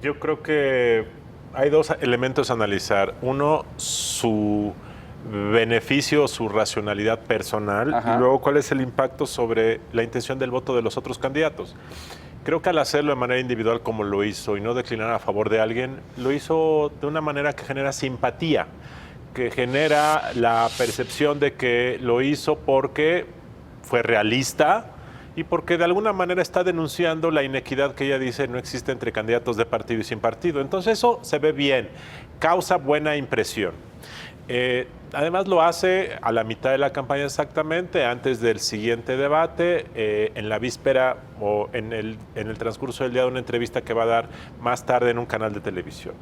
Yo creo que hay dos elementos a analizar. Uno, su beneficio, su racionalidad personal, Ajá. y luego cuál es el impacto sobre la intención del voto de los otros candidatos. Creo que al hacerlo de manera individual como lo hizo y no declinar a favor de alguien, lo hizo de una manera que genera simpatía, que genera la percepción de que lo hizo porque fue realista y porque de alguna manera está denunciando la inequidad que ella dice no existe entre candidatos de partido y sin partido. Entonces eso se ve bien, causa buena impresión. Además lo hace a la mitad de la campaña exactamente, antes del siguiente debate, en la víspera o en el transcurso del día de una entrevista que va a dar más tarde en un canal de televisión.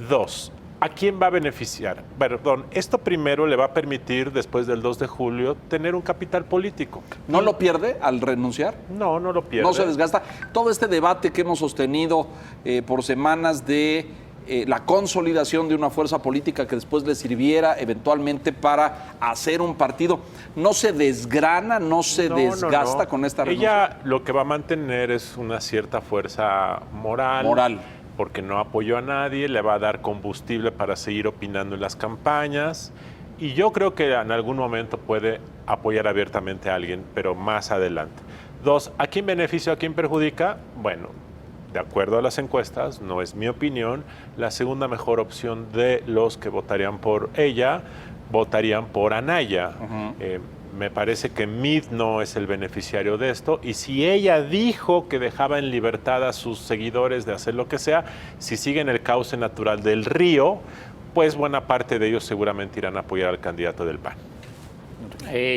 Dos, ¿a quién va a beneficiar? Perdón, esto primero le va a permitir, después del 2 de julio, tener un capital político. ¿No lo pierde al renunciar? No, no lo pierde. No se desgasta. Todo este debate que hemos sostenido por semanas de la consolidación de una fuerza política que después le sirviera eventualmente para hacer un partido, ¿no se desgrana, no se desgasta con esta renuncia? Ella lo que va a mantener es una cierta fuerza moral. Porque no apoyó a nadie, le va a dar combustible para seguir opinando en las campañas. Y yo creo que en algún momento puede apoyar abiertamente a alguien, pero más adelante. Dos, ¿a quién beneficia, a quién perjudica? Bueno, de acuerdo a las encuestas, no es mi opinión, la segunda mejor opción de los que votarían por ella, votarían por Anaya. Me parece que Meade no es el beneficiario de esto, y si ella dijo que dejaba en libertad a sus seguidores de hacer lo que sea, si siguen el cauce natural del río, pues buena parte de ellos seguramente irán a apoyar al candidato del PAN.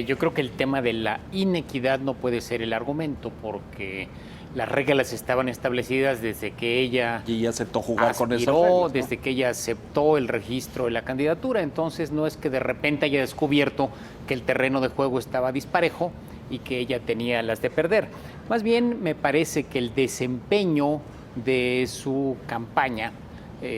Yo creo que el tema de la inequidad no puede ser el argumento, porque las reglas estaban establecidas desde que ella aceptó jugar con esas reglas, ¿no? desde que ella aceptó el registro de la candidatura. Entonces no es que de repente haya descubierto que el terreno de juego estaba disparejo y que ella tenía las de perder. Más bien me parece que el desempeño de su campaña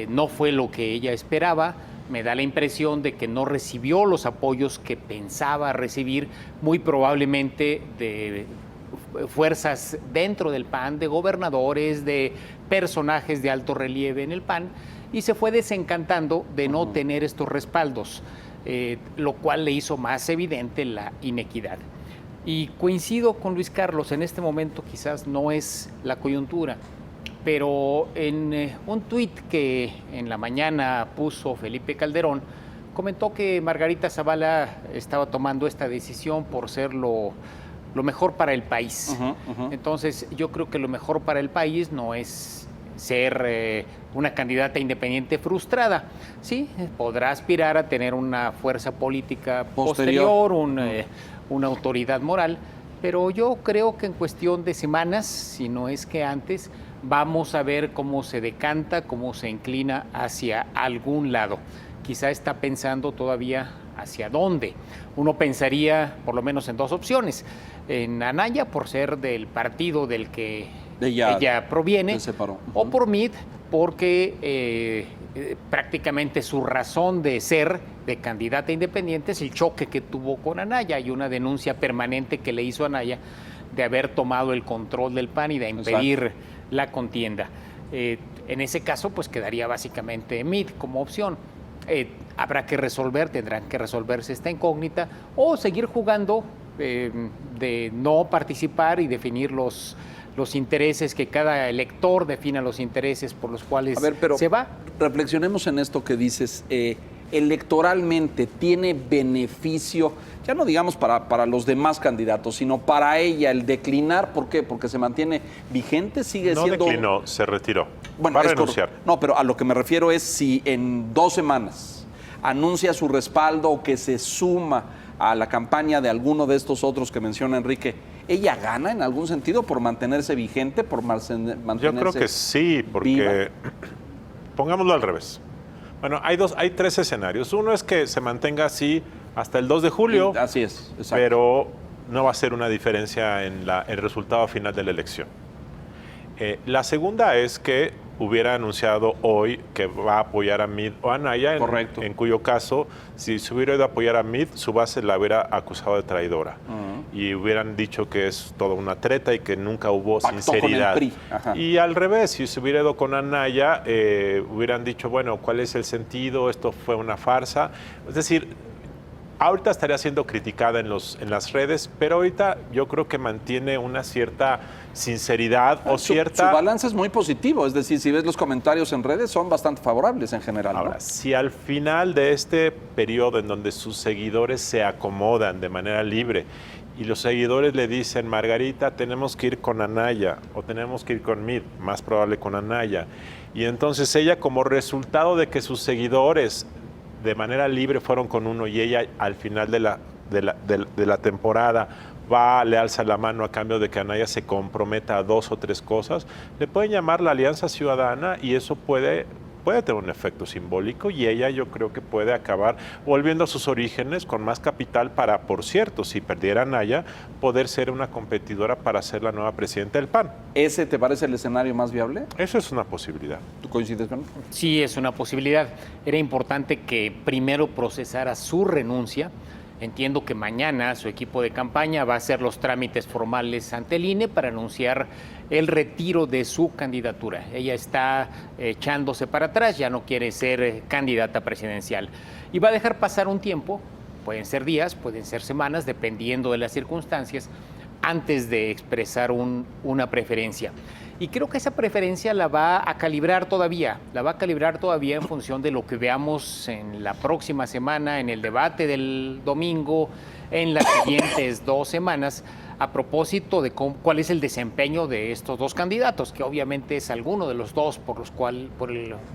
no fue lo que ella esperaba. Me da la impresión de que no recibió los apoyos que pensaba recibir, muy probablemente de fuerzas dentro del PAN, de gobernadores, de personajes de alto relieve en el PAN, y se fue desencantando de no tener estos respaldos, lo cual le hizo más evidente la inequidad. Y coincido con Luis Carlos, en este momento quizás no es la coyuntura, pero en un tuit que en la mañana puso Felipe Calderón, comentó que Margarita Zavala estaba tomando esta decisión por ser lo mejor para el país. Entonces, yo creo que lo mejor para el país no es ser una candidata independiente frustrada. Sí, podrá aspirar a tener una fuerza política posterior, una autoridad moral, pero yo creo que en cuestión de semanas, si no es que antes, vamos a ver cómo se decanta, cómo se inclina hacia algún lado. Quizá está pensando todavía hacia dónde. Uno pensaría por lo menos en dos opciones: en Anaya, por ser del partido del que ella proviene, o por Meade, porque prácticamente su razón de ser de candidata independiente es el choque que tuvo con Anaya y una denuncia permanente que le hizo Anaya de haber tomado el control del PAN y de impedir la contienda. En ese caso, pues quedaría básicamente Meade como opción. Habrá que tendrán que resolverse esta incógnita, o seguir jugando de no participar y definir los intereses, que cada elector defina los intereses por los cuales se va. Reflexionemos en esto que dices. Electoralmente tiene beneficio, ya no digamos para los demás candidatos, sino para ella el declinar. ¿Por qué? Porque se mantiene vigente, sigue siendo... No declinó, se retiró. Bueno, va a renunciar. No, pero a lo que me refiero es si en 2 semanas anuncia su respaldo o que se suma a la campaña de alguno de estos otros que menciona Enrique, ¿ella gana en algún sentido por mantenerse vigente, por mantenerse Yo creo que sí, porque viva? Pongámoslo al revés. Bueno, hay 3 escenarios. Uno es que se mantenga así hasta el 2 de julio. Así es, exacto. Pero no va a ser una diferencia en el resultado final de la elección. La segunda es que hubiera anunciado hoy que va a apoyar a Meade o a Anaya, en cuyo caso, si se hubiera ido a apoyar a Meade, su base la hubiera acusado de traidora. y hubieran dicho que es toda una treta y que nunca hubo Pactó sinceridad. con el PRI. Ajá. Y al revés, si se hubiera ido con Anaya, hubieran dicho, bueno, ¿cuál es el sentido? Esto fue una farsa. Es decir, ahorita estaría siendo criticada en las redes, pero ahorita yo creo que mantiene una cierta sinceridad o cierta... Su balance es muy positivo, es decir, si ves los comentarios en redes son bastante favorables en general. Ahora, ¿no? si al final de este periodo en donde sus seguidores se acomodan de manera libre y los seguidores le dicen, Margarita, tenemos que ir con Anaya o tenemos que ir con Mid, más probable con Anaya, y entonces ella, como resultado de que sus seguidores de manera libre fueron con uno y ella al final de la temporada le alza la mano a cambio de que Anaya se comprometa a 2 o 3 cosas, le pueden llamar la Alianza Ciudadana y eso puede tener un efecto simbólico y ella yo creo que puede acabar volviendo a sus orígenes con más capital para, por cierto, si perdiera Anaya, poder ser una competidora para ser la nueva presidenta del PAN. ¿Ese te parece el escenario más viable? Eso es una posibilidad. ¿Tú coincides con eso? Sí, es una posibilidad. Era importante que primero procesara su renuncia. Entiendo que mañana su equipo de campaña va a hacer los trámites formales ante el INE para anunciar el retiro de su candidatura. Ella está echándose para atrás, ya no quiere ser candidata presidencial. Y va a dejar pasar un tiempo, pueden ser días, pueden ser semanas, dependiendo de las circunstancias, antes de expresar una preferencia. Y creo que esa preferencia la va a calibrar todavía, en función de lo que veamos en la próxima semana, en el debate del domingo, en las siguientes 2 semanas, a propósito de cuál es el desempeño de estos 2 candidatos, que obviamente es alguno de los 2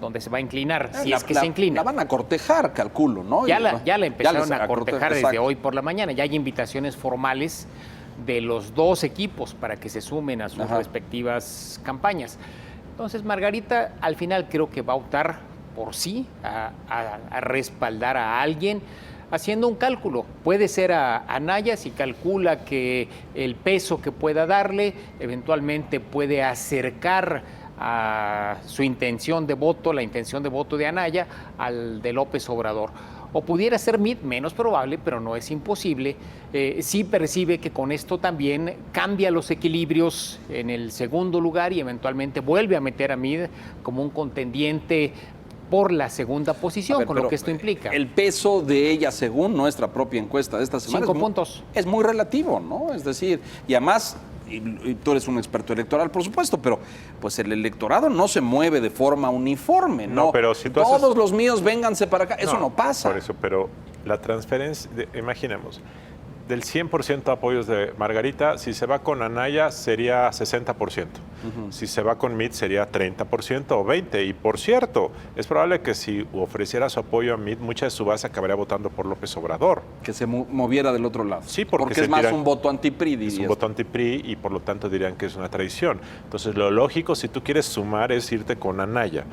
donde se va a inclinar, si es que se inclina. La van a cortejar, calculo, ¿no? Ya la empezaron a cortejar desde exacto. hoy por la mañana, ya hay invitaciones formales de los 2 equipos para que se sumen a sus respectivas campañas. Entonces, Margarita al final creo que va a optar por sí, a respaldar a alguien, haciendo un cálculo. Puede ser a Anaya, si calcula que el peso que pueda darle eventualmente puede acercar a su intención de voto, la intención de voto de Anaya, al de López Obrador. O pudiera ser Mid, menos probable, pero no es imposible. Sí percibe que con esto también cambia los equilibrios en el segundo lugar y eventualmente vuelve a meter a Mid como un contendiente por la segunda posición, con lo que esto implica. El peso de ella, según nuestra propia encuesta de esta semana, 5 puntos. Es muy relativo, ¿no? Es decir, y además, y tú eres un experto electoral, por supuesto, pero pues el electorado no se mueve de forma uniforme, ¿no? No, pero si tú todos los míos vénganse para acá, eso no pasa. Por eso, pero la transferencia, imaginemos, del 100% de apoyos de Margarita, si se va con Anaya sería 60%. Si se va con Mid sería 30% o 20%. Y por cierto, es probable que si ofreciera su apoyo a Mid, mucha de su base acabaría votando por López Obrador. Que se moviera del otro lado. Sí, porque es más un voto anti-PRI, dirías. Es un voto anti-PRI y por lo tanto dirían que es una traición. Entonces, lo lógico, si tú quieres sumar, es irte con Anaya.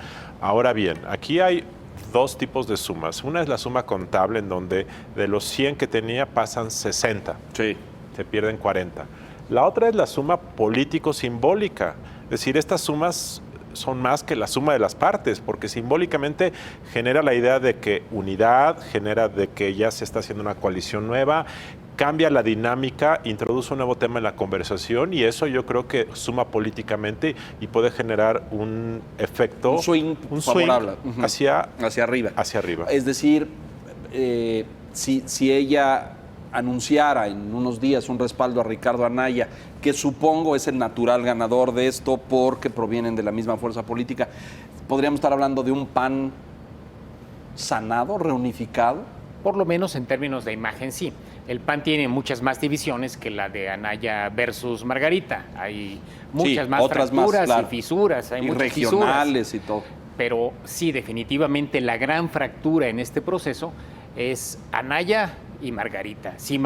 Ahora bien, aquí hay 2 tipos de sumas. Una es la suma contable, en donde de los 100 que tenía pasan 60. Sí. Se pierden 40. La otra es la suma político-simbólica. Es decir, estas sumas son más que la suma de las partes, porque simbólicamente genera la idea de que unidad, genera de que ya se está haciendo una coalición nueva, cambia la dinámica, introduce un nuevo tema en la conversación y eso yo creo que suma políticamente y puede generar un efecto, un swing favorable hacia arriba. Hacia arriba. Es decir, si ella anunciara en unos días un respaldo a Ricardo Anaya, que supongo es el natural ganador de esto porque provienen de la misma fuerza política, ¿podríamos estar hablando de un PAN sanado, reunificado? Por lo menos en términos de imagen, sí. El PAN tiene muchas más divisiones que la de Anaya versus Margarita. Hay muchas más fracturas y fisuras, hay muchas regionales fisuras. Y todo. Pero sí, definitivamente la gran fractura en este proceso es Anaya y Margarita. Si